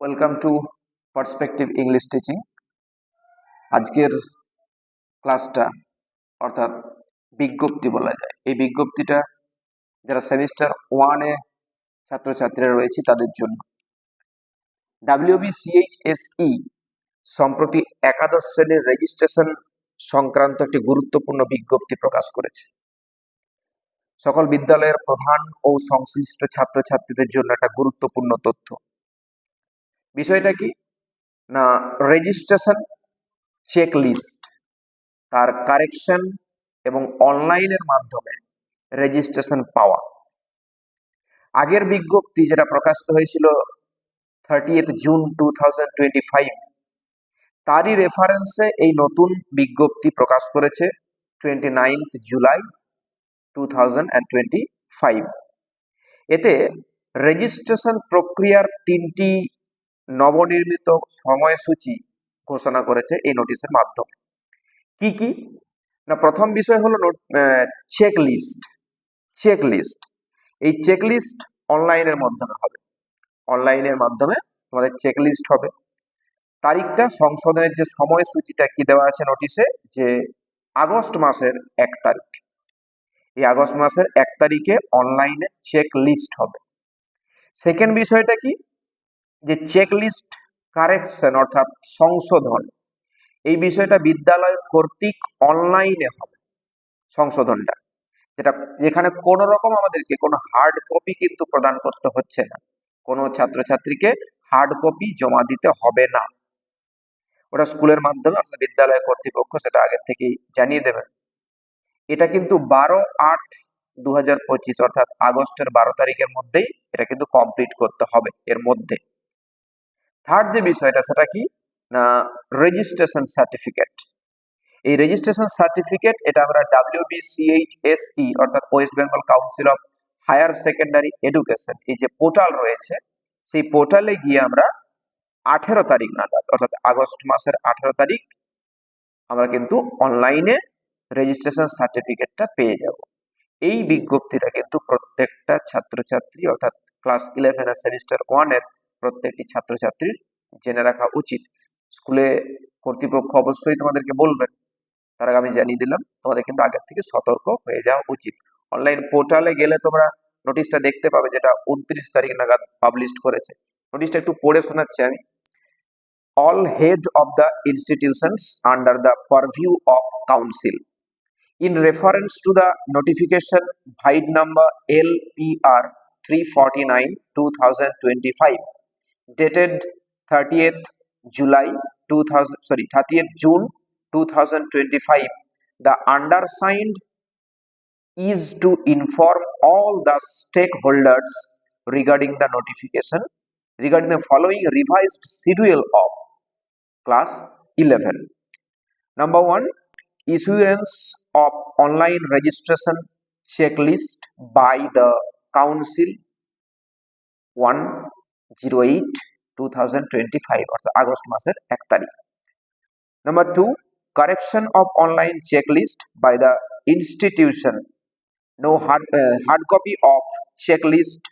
Welcome to perspective English teaching. আজকের ক্লাসটা অর্থাৎ বিজ্ঞপ্তি বলা যায়। এই বিজ্ঞপ্তিটা যারা সেমিস্টার ওয়ানে ছাত্রছাত্রীরা রয়েছে তাদের জন্য। WBCHSE সম্প্রতি একাদশ শ্রেণীর রেজিস্ট্রেশন সংক্রান্ত একটি গুরুত্বপূর্ণ বিজ্ঞপ্তি প্রকাশ করেছে। সকল বিদ্যালয়ের প্রধান ও সংশ্লিষ্ট ছাত্রছাত্রীদের জন্য একটা গুরুত্বপূর্ণ তথ্য। বিষয়টা কি না, রেজিস্ট্রেশন চেক লিস্ট, তার কারেকশন এবং অনলাইনের মাধ্যমে রেজিস্ট্রেশন পাওয়া। আগের বিজ্ঞপ্তি যেটা প্রকাশিত হয়েছিল 30 জুন 2025, তারই রেফারেন্সে এই নতুন বিজ্ঞপ্তি প্রকাশ করেছে 29 জুলাই 2025। এতে রেজিস্ট্রেশন প্রক্রিয়ার 3টি নবনির্মিত সময়সূচি ঘোষণা করেছে এই নোটিশের মাধ্যমে। কি কি না, প্রথম বিষয় হলো চেক লিস্ট। এই চেক লিস্ট অনলাইনের মাধ্যমে হবে। অনলাইনের মাধ্যমে তোমাদের চেক লিস্ট হবে। তারিখটা সংশোধনের যে সময়সূচিটা কি দেওয়া আছে নোটিশে, যে আগস্ট মাসের 1 তারিখ। এই আগস্ট মাসের 1 তারিখে অনলাইনে চেক লিস্ট হবে। সেকেন্ড বিষয়টা কি, যে চেক লিস্ট কারেকশন অর্থাৎ সংশোধন, এই বিষয়টা বিদ্যালয় কর্তৃক অনলাইনে হবে সংশোধনটা, যেখানে কোনো রকম আমাদেরকে কোনো হার্ড কপি কিন্তু প্রদান করতে হচ্ছে না। কোনো ছাত্রছাত্রীকে হার্ড কপি জমা দিতে হবে না। ওটা স্কুলের মাধ্যমে অর্থাৎ বিদ্যালয় কর্তৃপক্ষ সেটা আগের থেকেই জানিয়ে দেবে। এটা কিন্তু 12/8/2025 অর্থাৎ আগস্টের 12 তারিখের মধ্যেই এটা কিন্তু কমপ্লিট করতে হবে এর মধ্যে। থার্ড যে বিষয়টা সেটা কি না, রেজিস্ট্রেশন সার্টিফিকেট। এই রেজিস্ট্রেশন সার্টিফিকেট এটা আমরা WBCHSE অর্থাৎ west Bengal council of higher secondary education, এই যে পোর্টাল রয়েছে, সেই পোর্টালে গিয়ে আমরা 18 তারিখ নাগাদ অর্থাৎ আগস্ট মাসের 18 তারিখ আমরা কিন্তু অনলাইনে রেজিস্ট্রেশন সার্টিফিকেটটা পেয়ে যাব। এই বিজ্ঞপ্তিটা কিন্তু প্রত্যেকটা ছাত্রছাত্রী অর্থাৎ ক্লাস 11 এর সেমিস্টার 1 এর প্রত্যেকটি ছাত্রছাত্রীর জেনে রাখা উচিত। স্কুলে কর্তৃপক্ষ অবশ্যই তোমাদেরকে বলবেন, তার আগে আমি জানিয়ে দিলাম, তোমাদের কিন্তু আগের থেকে সতর্ক হয়ে যাওয়া উচিত। অনলাইন পোর্টালে গেলে তোমরা নোটিশটা দেখতে পাবে, যেটা 29 তারিখ নাগাদ পাবলিশ করেছে। নোটিশটা একটু পড়ে শোনাচ্ছি আমি। All head of the institutions under the purview of council, in reference to the notification Bhide number LPR 349/2025 dated 30th June 2025, the undersigned is to inform all the stakeholders regarding the notification regarding the following revised schedule of class 11. Number 1, issuance of online registration checklist by the council 1/08/2025 অর্থাৎ August মাসের 1 তারিখ। Number 2, correction of online checklist by the institution. No hard copy of checklist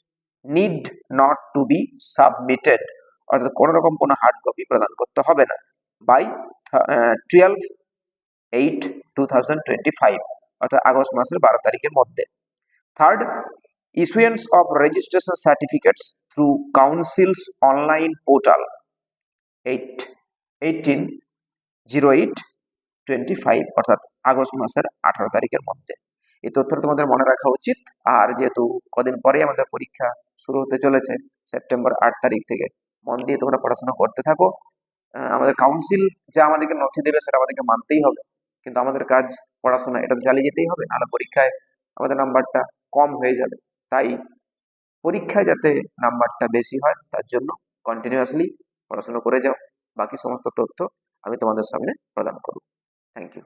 need not to be submitted, অর্থাৎ কোনো রকম কোনো hard copy প্রদান করতে হবে না, বাই 12/8/2025 অর্থাৎ আগস্ট মাসের 12 তারিখের মধ্যে। Third, issuance of registration certificates through council's online portal 18/08/25 অর্থাৎ আগস্ট মাসের 18 তারিখের মধ্যে। এই তথ্যটা তোমাদের মনে রাখা উচিত। আর যেহেতু কদিন পরেই আমাদের পরীক্ষা শুরু হতে চলেছে, সেপ্টেম্বর 8 তারিখ থেকে, মন দিয়ে তোমরা পড়াশোনা করতে থাকো। আমাদের কাউন্সিল যা আমাদেরকে নথি দেবে সেটা আমাদেরকে মানতেই হবে, কিন্তু আমাদের কাজ পড়াশোনা, এটা তো চালিয়ে যেতেই হবে, নাহলে পরীক্ষায় আমাদের নাম্বারটা কম হয়ে যাবে। তাই পরীক্ষায় যাতে নাম্বারটা বেশি হয় তার জন্য কন্টিনিউয়াসলি পড়াশোনা করে যাও। বাকি সমস্ত তথ্য আমি তোমাদের সামনে প্রদান করব। Thank you.